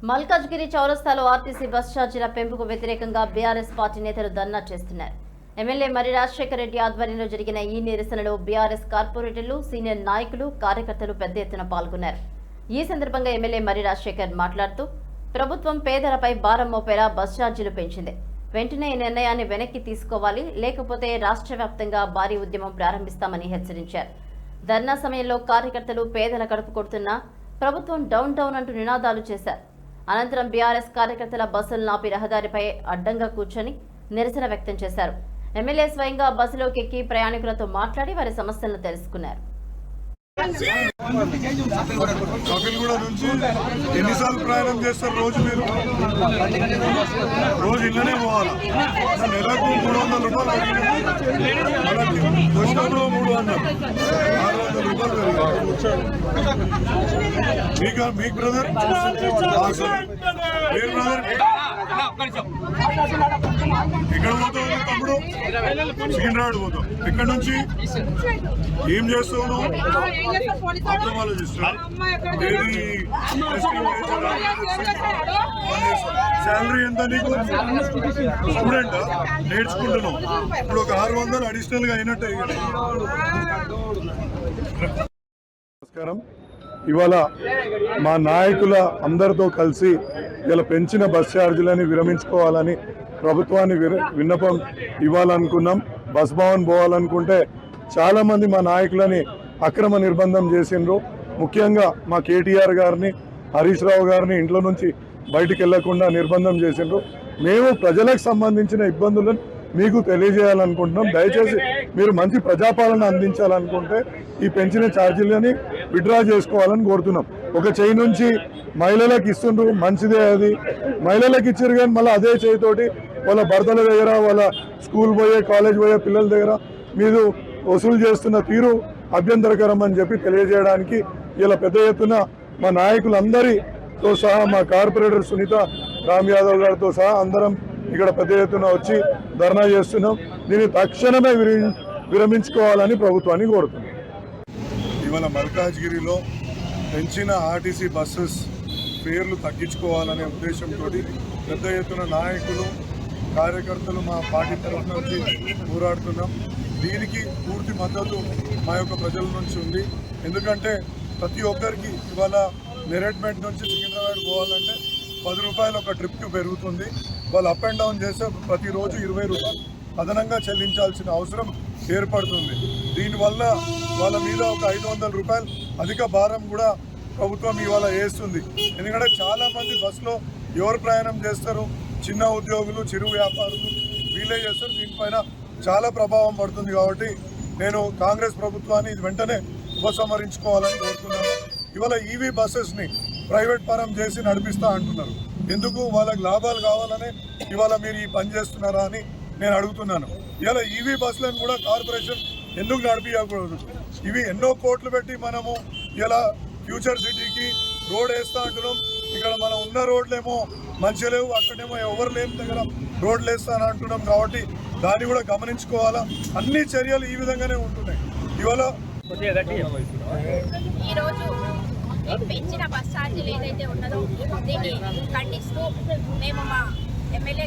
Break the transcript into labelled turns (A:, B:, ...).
A: మల్కాజ్గిరి చౌరస్తాలో RTC bus ఛార్జీల పెంపుకు వ్యతిరేకంగా బీఆర్ఎస్ పార్టీ నేతలు ధర్నా చేస్తున్నారు. ఎమ్మెల్యే మర్రి రాజశేఖర రెడ్డి ఆధ్వర్యంలో జరిగిన ఈ నిరసనలో బీఆర్ఎస్ కార్పొరేటర్లు, సీనియర్ నాయకులు, కార్యకర్తలు పెద్ద ఎత్తున పాల్గొన్నారు. ఈ సందర్భంగా ఎమ్మెల్యే మర్రి రాజశేఖర్ మాట్లాడుతూ, ప్రభుత్వం పేదలపై భారం మోపేలా బస్ ఛార్జీలు పెంచింది. వెంటనే ఈ నిర్ణయాన్ని వెనక్కి తీసుకోవాలి, లేకపోతే రాష్ట్ర వ్యాప్తంగా భారీ ఉద్యమం ప్రారంభిస్తామని హెచ్చరించారు. ధర్నా సమయంలో కార్యకర్తలు పేదల కడుపు కొడుతున్నా ప్రభుత్వం డౌన్ డౌన్ అంటూ నినాదాలు చేశారు. అనంతరం బీఆర్ఎస్ కార్యకర్తల బస్సులు నాపి రహదారిపై అడ్డంగా కూర్చొని నిరసన వ్యక్తం చేశారు. ఎమ్మెల్యే స్వయంగా బస్సులోకి ఎక్కి ప్రయాణికులతో మాట్లాడి వారి సమస్యలను తెలుసుకున్నారు.
B: కపిల్గూడ నుంచి ఎన్నిసార్లు ప్రయాణం చేస్తారు? రోజు మీరు రోజు ఇళ్ళనే పోవాలా? నెలకు 300 రూపాయలు, పుస్తకంలో 300, 600 రూపాయలు పెరిగాయి. మీకు బ్రదర్ మీరు బ్రదర్ ఎక్కడ పోతావు తమ్ముడు? సికింద్రాబాద్ పోతావు. ఎక్కడి నుంచి ఏం చేస్తావు నువ్వు? శాలరీ ఎంత నీకు? స్టూడెంట్ నేర్చుకుంటున్నావు. ఇప్పుడు ఒక 600 అడిషనల్ గా అయినట్టు. నమస్కారం. ఇవాళ మా నాయకుల అందరితో కలిసి ఇలా పెంచిన బస్ ఛార్జీలని విరమించుకోవాలని ప్రభుత్వాన్ని విన్నపం ఇవ్వాలనుకున్నాం. బస్ భవన్ పోవాలనుకుంటే చాలామంది మా నాయకులని అక్రమ నిర్బంధం చేసిండ్రు. ముఖ్యంగా మా కేటీఆర్ గారిని, హరీష్ రావు గారిని ఇంట్లో నుంచి బయటికి వెళ్లకుండా నిర్బంధం చేసిండ్రు. మేము ప్రజలకు సంబంధించిన ఇబ్బందులను మీకు తెలియజేయాలనుకుంటున్నాం. దయచేసి మీరు మంచి ప్రజాపాలన అందించాలనుకుంటే ఈ పెంచిన ఛార్జీలని విత్డ్రా చేసుకోవాలని కోరుతున్నాం. ఒక చేయి నుంచి మహిళలకు ఇస్తుండ్రు, మంచిదే. అది మహిళలకు ఇచ్చారు కానీ మళ్ళీ అదే చేయితోటి వాళ్ళ భర్తల దగ్గర, వాళ్ళ స్కూల్ పోయే, కాలేజ్ పోయే పిల్లల దగ్గర మీరు వసూలు చేస్తున్న తీరు అభ్యంతరకరం అని చెప్పి తెలియజేయడానికి ఇలా పెద్ద ఎత్తున మా నాయకులందరితో సహా, మా కార్పొరేటర్ సునీత రామ్ యాదవ్ గారితో సహా అందరం ఇక్కడ పెద్ద ఎత్తున వచ్చి ధర్నా చేస్తున్నాం. దీన్ని తక్షణమే విరమించుకోవాలని ప్రభుత్వాన్ని కోరుతున్నాం. ఇవాళ మల్కాజ్గిరిలో పెంచిన ఆర్టీసీ బస్సెస్ పేర్లు తగ్గించుకోవాలనే ఉద్దేశంతో పెద్ద ఎత్తున నాయకులు, కార్యకర్తలు మా పార్టీ తరఫు నుంచి పోరాడుతున్నాం. దీనికి పూర్తి మద్దతు మా యొక్క ప్రజల నుంచి ఉంది. ఎందుకంటే ప్రతి ఒక్కరికి ఇవాళ నెరెడ్మెంట్ నుంచి సికింద్రాబాద్ పోవాలంటే 10 రూపాయలు ఒక ట్రిప్కి పెరుగుతుంది. వాళ్ళు అప్ అండ్ డౌన్ చేస్తే ప్రతిరోజు 20 రూపాయలు అదనంగా చెల్లించాల్సిన అవసరం ఏర్పడుతుంది. దీనివల్ల వాళ్ళ మీద ఒక 500 రూపాయలు అధిక భారం కూడా ప్రభుత్వం ఇవాళ వేస్తుంది. ఎందుకంటే చాలామంది బస్సులో ఎవరు ప్రయాణం చేస్తారు? చిన్న ఉద్యోగులు, చిరు వ్యాపారులు, వీళ్ళే చేస్తారు. దీనిపైన చాలా ప్రభావం పడుతుంది. కాబట్టి నేను కాంగ్రెస్ ప్రభుత్వాన్ని ఇది వెంటనే ఉపసంహరించుకోవాలని కోరుతున్నాను. ఇవాళ ఈవీ బస్సెస్ని ప్రైవేట్ పరం చేసి నడిపిస్తా అంటున్నారు. ఎందుకు? వాళ్ళకి లాభాలు కావాలనే ఇవాళ మీరు ఈ పని చేస్తున్నారా అని నేను అడుగుతున్నాను. ఇవాళ ఈవీ బస్సులను కూడా కార్పొరేషన్ ఎందుకు నడిపించకూడదు? ఇవి ఎన్నో కోట్లు పెట్టి మనము ఇలా ఫ్యూచర్ సిటీకి రోడ్ వేస్తా అంటున్నాం. ఇక్కడ మనం ఉన్న రోడ్లేమో మంచిగా లేవు, అక్కడేమో ఎవరు లేని దగ్గర రోడ్లు వేస్తాను అంటున్నాం. కాబట్టి దాన్ని కూడా గమనించుకోవాలా. అన్ని చర్యలు ఈ విధంగానే ఉంటున్నాయి. ఇవాళ
C: ఈరోజు పెంచిన బస్ ఛార్జీలు ఏదైతే ఉన్నదో దీన్ని ఖండిస్తూ మేము మా ఎమ్మెల్యే